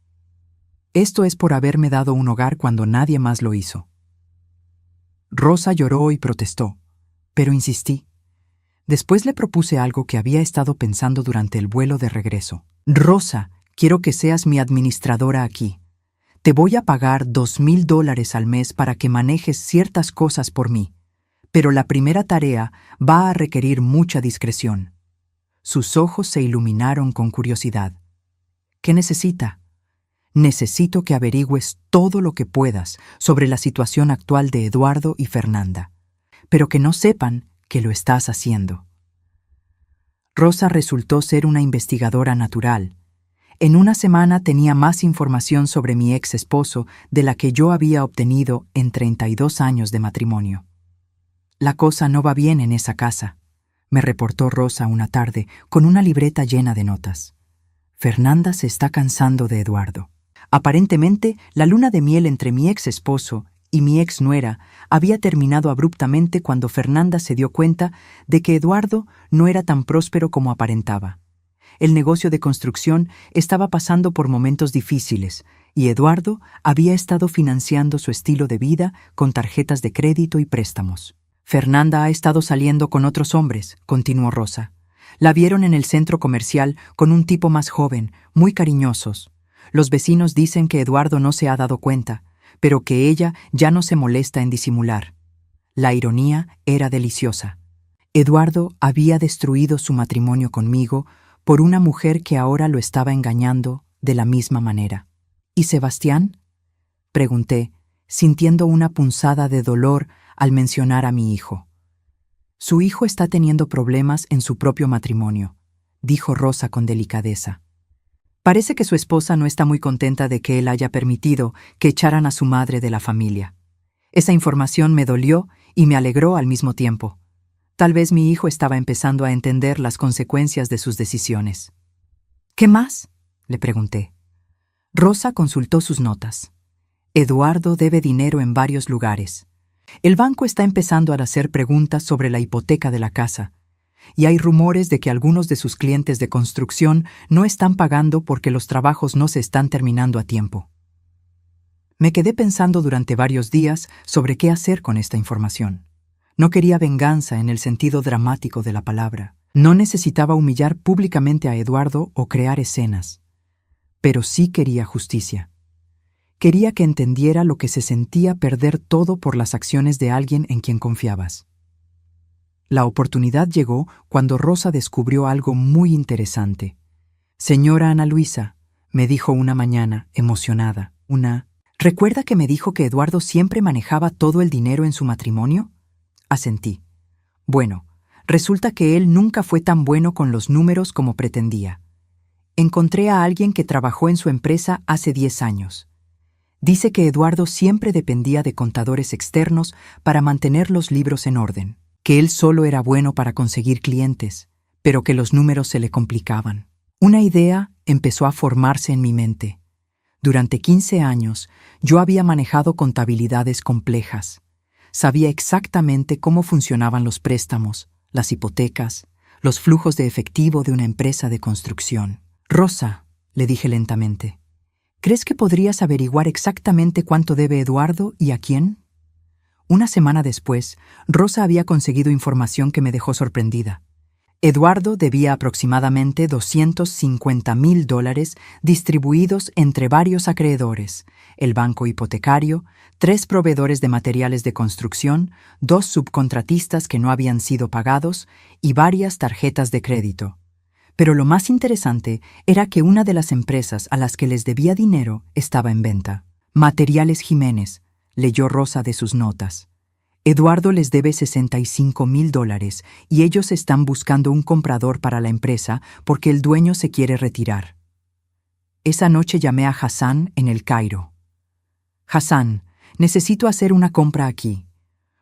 Esto es por haberme dado un hogar cuando nadie más lo hizo. Rosa lloró y protestó, pero insistí. Después le propuse algo que había estado pensando durante el vuelo de regreso. Rosa, quiero que seas mi administradora aquí. Te voy a pagar $2,000 al mes para que manejes ciertas cosas por mí, pero la primera tarea va a requerir mucha discreción. Sus ojos se iluminaron con curiosidad. ¿Qué necesita? Necesito que averigües todo lo que puedas sobre la situación actual de Eduardo y Fernanda, pero que no sepan que lo estás haciendo. Rosa resultó ser una investigadora natural. En una semana tenía más información sobre mi ex esposo de la que yo había obtenido en 32 años de matrimonio. La cosa no va bien en esa casa, me reportó Rosa una tarde con una libreta llena de notas. Fernanda se está cansando de Eduardo. Aparentemente, la luna de miel entre mi ex esposo y mi ex nuera había terminado abruptamente cuando Fernanda se dio cuenta de que Eduardo no era tan próspero como aparentaba. El negocio de construcción estaba pasando por momentos difíciles y Eduardo había estado financiando su estilo de vida con tarjetas de crédito y préstamos. Fernanda ha estado saliendo con otros hombres, continuó Rosa. La vieron en el centro comercial con un tipo más joven, muy cariñosos. Los vecinos dicen que Eduardo no se ha dado cuenta, pero que ella ya no se molesta en disimular. La ironía era deliciosa. Eduardo había destruido su matrimonio conmigo por una mujer que ahora lo estaba engañando de la misma manera. ¿Y Sebastián? Pregunté, sintiendo una punzada de dolor al mencionar a mi hijo. Su hijo está teniendo problemas en su propio matrimonio, dijo Rosa con delicadeza. Parece que su esposa no está muy contenta de que él haya permitido que echaran a su madre de la familia. Esa información me dolió y me alegró al mismo tiempo. Tal vez mi hijo estaba empezando a entender las consecuencias de sus decisiones. ¿Qué más?, le pregunté. Rosa consultó sus notas. Eduardo debe dinero en varios lugares. El banco está empezando a hacer preguntas sobre la hipoteca de la casa, y hay rumores de que algunos de sus clientes de construcción no están pagando porque los trabajos no se están terminando a tiempo. Me quedé pensando durante varios días sobre qué hacer con esta información. No quería venganza en el sentido dramático de la palabra. No necesitaba humillar públicamente a Eduardo o crear escenas. Pero sí quería justicia. Quería que entendiera lo que se sentía perder todo por las acciones de alguien en quien confiabas. La oportunidad llegó cuando Rosa descubrió algo muy interesante. «Señora Ana Luisa», me dijo una mañana, emocionada, «¿Recuerda que me dijo que Eduardo siempre manejaba todo el dinero en su matrimonio?» Asentí. Bueno, resulta que él nunca fue tan bueno con los números como pretendía. Encontré a alguien que trabajó en su empresa hace 10 años. Dice que Eduardo siempre dependía de contadores externos para mantener los libros en orden, que él solo era bueno para conseguir clientes, pero que los números se le complicaban. Una idea empezó a formarse en mi mente. Durante 15 años, yo había manejado contabilidades complejas. Sabía exactamente cómo funcionaban los préstamos, las hipotecas, los flujos de efectivo de una empresa de construcción. «Rosa», le dije lentamente, ¿crees que podrías averiguar exactamente cuánto debe Eduardo y a quién? Una semana después, Rosa había conseguido información que me dejó sorprendida. Eduardo debía aproximadamente $250,000 distribuidos entre varios acreedores, el banco hipotecario, 3 proveedores de materiales de construcción, 2 subcontratistas que no habían sido pagados y varias tarjetas de crédito. Pero lo más interesante era que una de las empresas a las que les debía dinero estaba en venta. Materiales Jiménez, leyó Rosa de sus notas. Eduardo les debe $65,000 y ellos están buscando un comprador para la empresa porque el dueño se quiere retirar. Esa noche llamé a Hassan en El Cairo. Hassan, necesito hacer una compra aquí.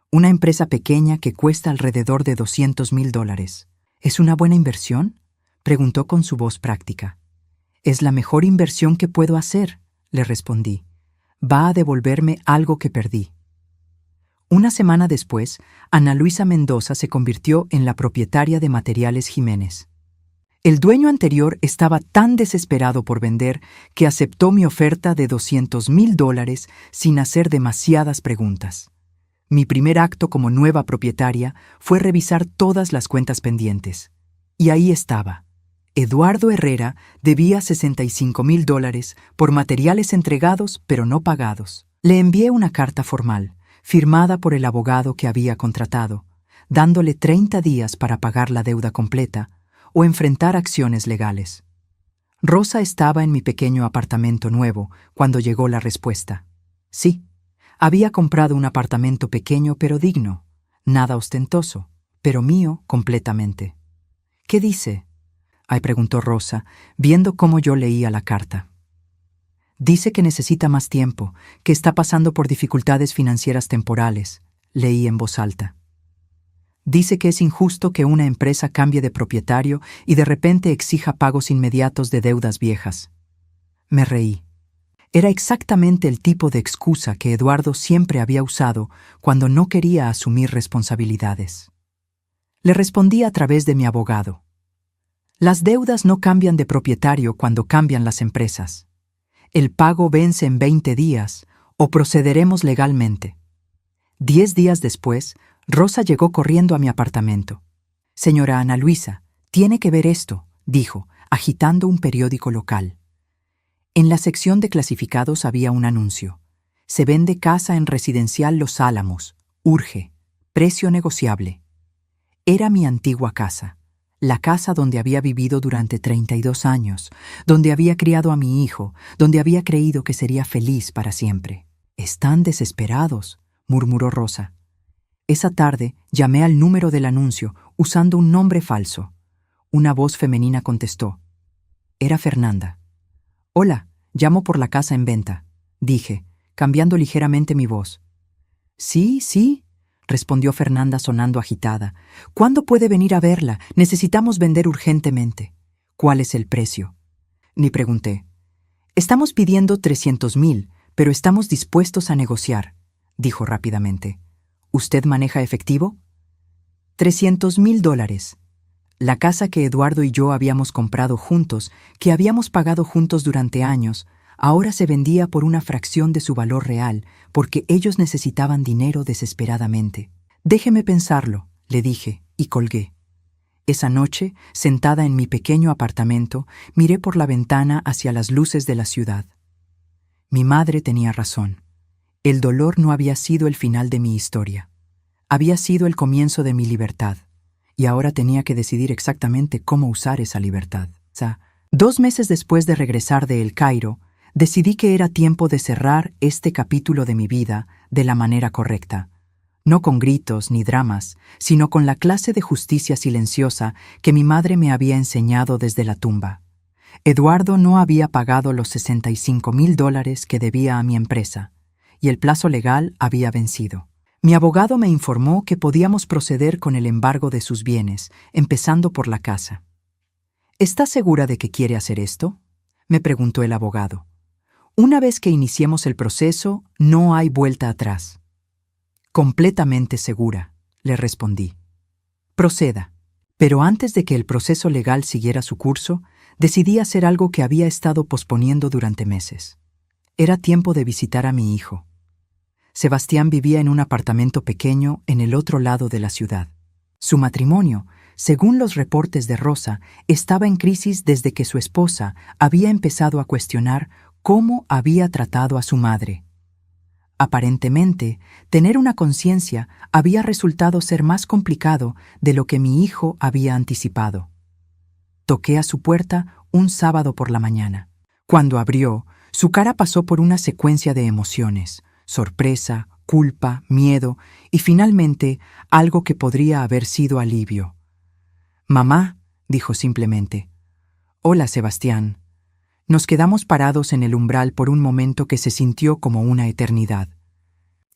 Una empresa pequeña que cuesta alrededor de $200,000. ¿Es una buena inversión?, preguntó con su voz práctica. Es la mejor inversión que puedo hacer, le respondí. Va a devolverme algo que perdí. Una semana después, Ana Luisa Mendoza se convirtió en la propietaria de Materiales Jiménez. El dueño anterior estaba tan desesperado por vender que aceptó mi oferta de $200,000 sin hacer demasiadas preguntas. Mi primer acto como nueva propietaria fue revisar todas las cuentas pendientes. Y ahí estaba. Eduardo Herrera debía $65,000 por materiales entregados pero no pagados. Le envié una carta formal, firmada por el abogado que había contratado, dándole 30 días para pagar la deuda completa o enfrentar acciones legales. Rosa estaba en mi pequeño apartamento nuevo cuando llegó la respuesta. Sí, había comprado un apartamento pequeño pero digno, nada ostentoso, pero mío completamente. ¿Qué dice?, preguntó Rosa, viendo cómo yo leía la carta. Dice que necesita más tiempo, que está pasando por dificultades financieras temporales, leí en voz alta. Dice que es injusto que una empresa cambie de propietario y de repente exija pagos inmediatos de deudas viejas. Me reí. Era exactamente el tipo de excusa que Eduardo siempre había usado cuando no quería asumir responsabilidades. Le respondí a través de mi abogado. Las deudas no cambian de propietario cuando cambian las empresas. El pago vence en 20 días o procederemos legalmente. 10 días después, Rosa llegó corriendo a mi apartamento. Señora Ana Luisa, tiene que ver esto, dijo, agitando un periódico local. En la sección de clasificados había un anuncio. Se vende casa en Residencial Los Álamos. Urge. Precio negociable. Era mi antigua casa. La casa donde había vivido durante 32 años, donde había criado a mi hijo, donde había creído que sería feliz para siempre. «Están desesperados», murmuró Rosa. Esa tarde llamé al número del anuncio usando un nombre falso. Una voz femenina contestó. Era Fernanda. «Hola, llamo por la casa en venta», dije, cambiando ligeramente mi voz. Sí, respondió Fernanda sonando agitada. «¿Cuándo puede venir a verla? Necesitamos vender urgentemente». «¿Cuál es el precio?», ni pregunté. «Estamos pidiendo 300,000, pero estamos dispuestos a negociar», dijo rápidamente. «¿Usted maneja efectivo?» $300,000. La casa que Eduardo y yo habíamos comprado juntos, que habíamos pagado juntos durante años, ahora se vendía por una fracción de su valor real, porque ellos necesitaban dinero desesperadamente. «Déjeme pensarlo», le dije, y colgué. Esa noche, sentada en mi pequeño apartamento, miré por la ventana hacia las luces de la ciudad. Mi madre tenía razón. El dolor no había sido el final de mi historia. Había sido el comienzo de mi libertad, y ahora tenía que decidir exactamente cómo usar esa libertad. 2 meses después de regresar de El Cairo, decidí que era tiempo de cerrar este capítulo de mi vida de la manera correcta, no con gritos ni dramas, sino con la clase de justicia silenciosa que mi madre me había enseñado desde la tumba. Eduardo no había pagado los $65,000 que debía a mi empresa, y el plazo legal había vencido. Mi abogado me informó que podíamos proceder con el embargo de sus bienes, empezando por la casa. «¿Está segura de que quiere hacer esto?», me preguntó el abogado. «Una vez que iniciemos el proceso, no hay vuelta atrás». «Completamente segura», le respondí. «Proceda». Pero antes de que el proceso legal siguiera su curso, decidí hacer algo que había estado posponiendo durante meses. Era tiempo de visitar a mi hijo. Sebastián vivía en un apartamento pequeño en el otro lado de la ciudad. Su matrimonio, según los reportes de Rosa, estaba en crisis desde que su esposa había empezado a cuestionar cómo había tratado a su madre. Aparentemente, tener una conciencia había resultado ser más complicado de lo que mi hijo había anticipado. Toqué a su puerta un sábado por la mañana. Cuando abrió, su cara pasó por una secuencia de emociones: sorpresa, culpa, miedo y finalmente algo que podría haber sido alivio. «Mamá», dijo simplemente. «Hola, Sebastián». Nos quedamos parados en el umbral por un momento que se sintió como una eternidad.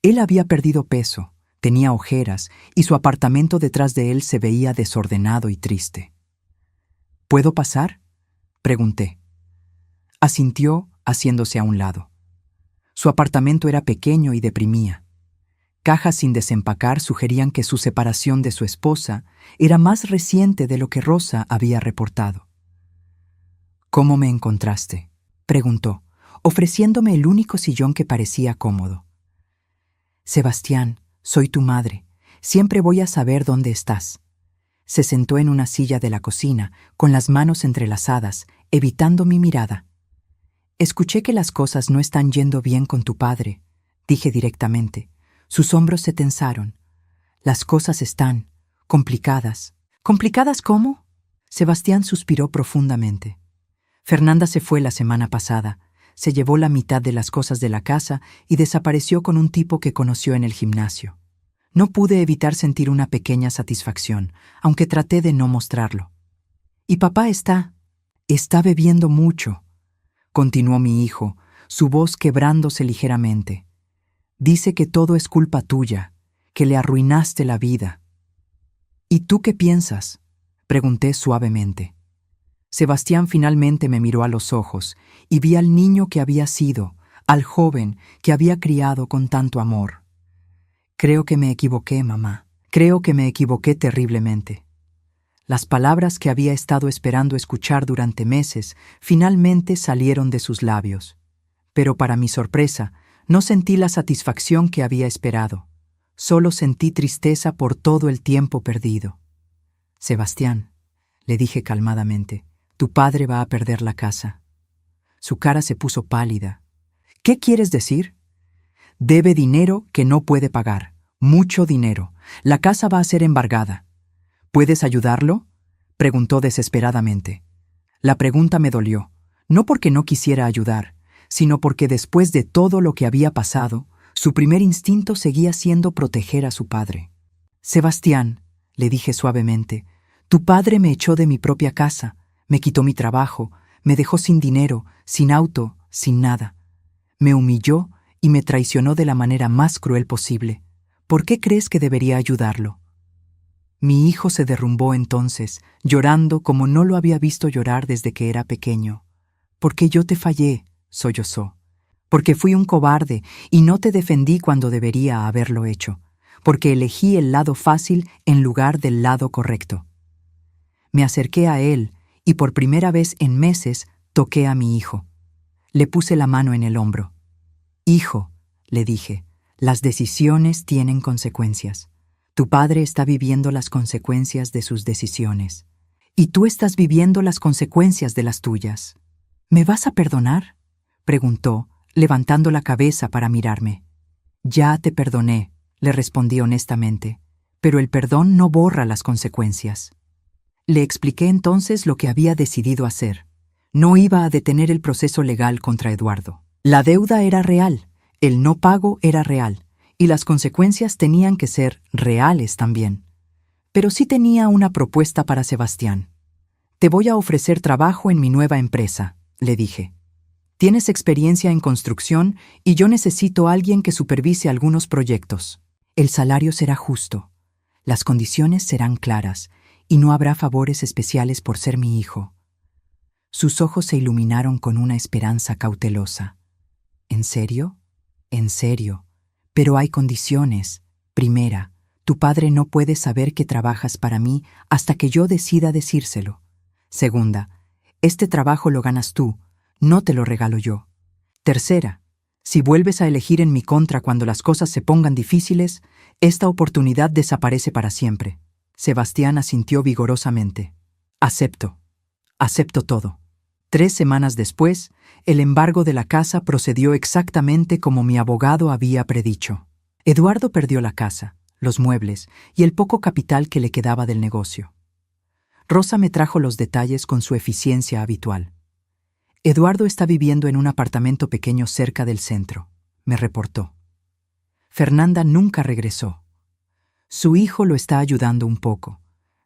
Él había perdido peso, tenía ojeras y su apartamento detrás de él se veía desordenado y triste. «¿Puedo pasar?», pregunté. Asintió, haciéndose a un lado. Su apartamento era pequeño y deprimía. Cajas sin desempacar sugerían que su separación de su esposa era más reciente de lo que Rosa había reportado. «¿Cómo me encontraste?», preguntó, ofreciéndome el único sillón que parecía cómodo. «Sebastián, soy tu madre. Siempre voy a saber dónde estás». Se sentó en una silla de la cocina, con las manos entrelazadas, evitando mi mirada. «Escuché que las cosas no están yendo bien con tu padre», dije directamente. Sus hombros se tensaron. «Las cosas están complicadas». «¿Complicadas cómo?». Sebastián suspiró profundamente. «Fernanda se fue la semana pasada. Se llevó la mitad de las cosas de la casa y desapareció con un tipo que conoció en el gimnasio. No pude evitar sentir una pequeña satisfacción, aunque traté de no mostrarlo. Y papá está bebiendo mucho», continuó mi hijo, su voz quebrándose ligeramente. «Dice que todo es culpa tuya, que le arruinaste la vida». «¿Y tú qué piensas?», pregunté suavemente. Sebastián finalmente me miró a los ojos y vi al niño que había sido, al joven que había criado con tanto amor. «Creo que me equivoqué, mamá. Creo que me equivoqué terriblemente». Las palabras que había estado esperando escuchar durante meses finalmente salieron de sus labios. Pero para mi sorpresa, no sentí la satisfacción que había esperado. Solo sentí tristeza por todo el tiempo perdido. «Sebastián», le dije calmadamente, «tu padre va a perder la casa». Su cara se puso pálida. «¿Qué quieres decir?». «Debe dinero que no puede pagar. Mucho dinero. La casa va a ser embargada». «¿Puedes ayudarlo?», preguntó desesperadamente. La pregunta me dolió, no porque no quisiera ayudar, sino porque después de todo lo que había pasado, su primer instinto seguía siendo proteger a su padre. «Sebastián», le dije suavemente, «tu padre me echó de mi propia casa, me quitó mi trabajo, me dejó sin dinero, sin auto, sin nada. Me humilló y me traicionó de la manera más cruel posible. ¿Por qué crees que debería ayudarlo?». Mi hijo se derrumbó entonces, llorando como no lo había visto llorar desde que era pequeño. «Porque yo te fallé», sollozó. «Porque fui un cobarde y no te defendí cuando debería haberlo hecho. Porque elegí el lado fácil en lugar del lado correcto». Me acerqué a él y por primera vez en meses toqué a mi hijo. Le puse la mano en el hombro. «Hijo», le dije, «las decisiones tienen consecuencias. Tu padre está viviendo las consecuencias de sus decisiones. Y tú estás viviendo las consecuencias de las tuyas». «¿Me vas a perdonar?», preguntó, levantando la cabeza para mirarme. «Ya te perdoné», le respondí honestamente, «pero el perdón no borra las consecuencias». Le expliqué entonces lo que había decidido hacer. No iba a detener el proceso legal contra Eduardo. La deuda era real, el no pago era real, y las consecuencias tenían que ser reales también. Pero sí tenía una propuesta para Sebastián. «Te voy a ofrecer trabajo en mi nueva empresa», le dije. «Tienes experiencia en construcción y yo necesito a alguien que supervise algunos proyectos. El salario será justo, las condiciones serán claras y no habrá favores especiales por ser mi hijo». Sus ojos se iluminaron con una esperanza cautelosa. «¿En serio?». «En serio. Pero hay condiciones. Primera, tu padre no puede saber que trabajas para mí hasta que yo decida decírselo. Segunda, este trabajo lo ganas tú, no te lo regalo yo. Tercera, si vuelves a elegir en mi contra cuando las cosas se pongan difíciles, esta oportunidad desaparece para siempre. Sebastián asintió vigorosamente. Acepto. Acepto todo. 3 semanas después, el embargo de la casa procedió exactamente como mi abogado había predicho. Eduardo perdió la casa, los muebles y el poco capital que le quedaba del negocio. Rosa me trajo los detalles con su eficiencia habitual. Eduardo está viviendo en un apartamento pequeño cerca del centro, me reportó. Fernanda nunca regresó. Su hijo lo está ayudando un poco,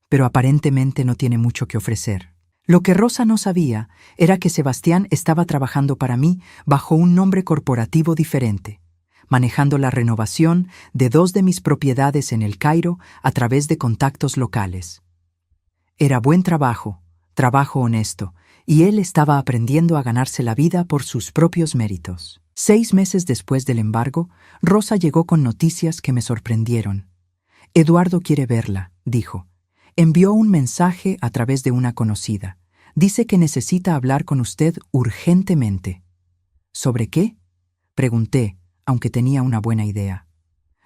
pero aparentemente no tiene mucho que ofrecer. Lo que Rosa no sabía era que Sebastián estaba trabajando para mí bajo un nombre corporativo diferente, manejando la renovación de 2 de mis propiedades en El Cairo a través de contactos locales. Era buen trabajo, trabajo honesto, y él estaba aprendiendo a ganarse la vida por sus propios méritos. 6 meses después del embargo, Rosa llegó con noticias que me sorprendieron. Eduardo quiere verla, dijo. Envió un mensaje a través de una conocida. Dice que necesita hablar con usted urgentemente. ¿Sobre qué? Pregunté, aunque tenía una buena idea.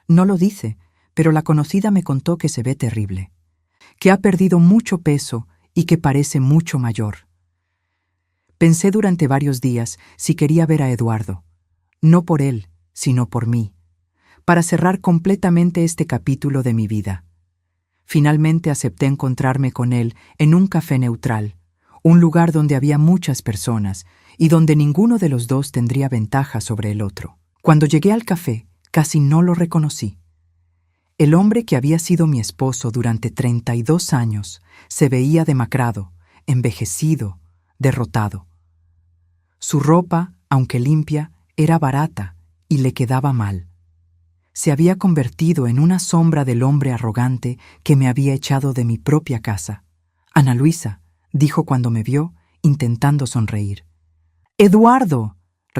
No lo dice, pero la conocida me contó que se ve terrible, que ha perdido mucho peso y que parece mucho mayor. Pensé durante varios días si quería ver a Eduardo, no por él, sino por mí, para cerrar completamente este capítulo de mi vida. Finalmente acepté encontrarme con él en un café neutral, un lugar donde había muchas personas y donde ninguno de los dos tendría ventaja sobre el otro. Cuando llegué al café, casi no lo reconocí. El hombre que había sido mi esposo durante 32 años se veía demacrado, envejecido, derrotado. Su ropa, aunque limpia, era barata y le quedaba mal. Se había convertido en una sombra del hombre arrogante que me había echado de mi propia casa. Ana Luisa, dijo cuando me vio, intentando sonreír. «¡Eduardo!»,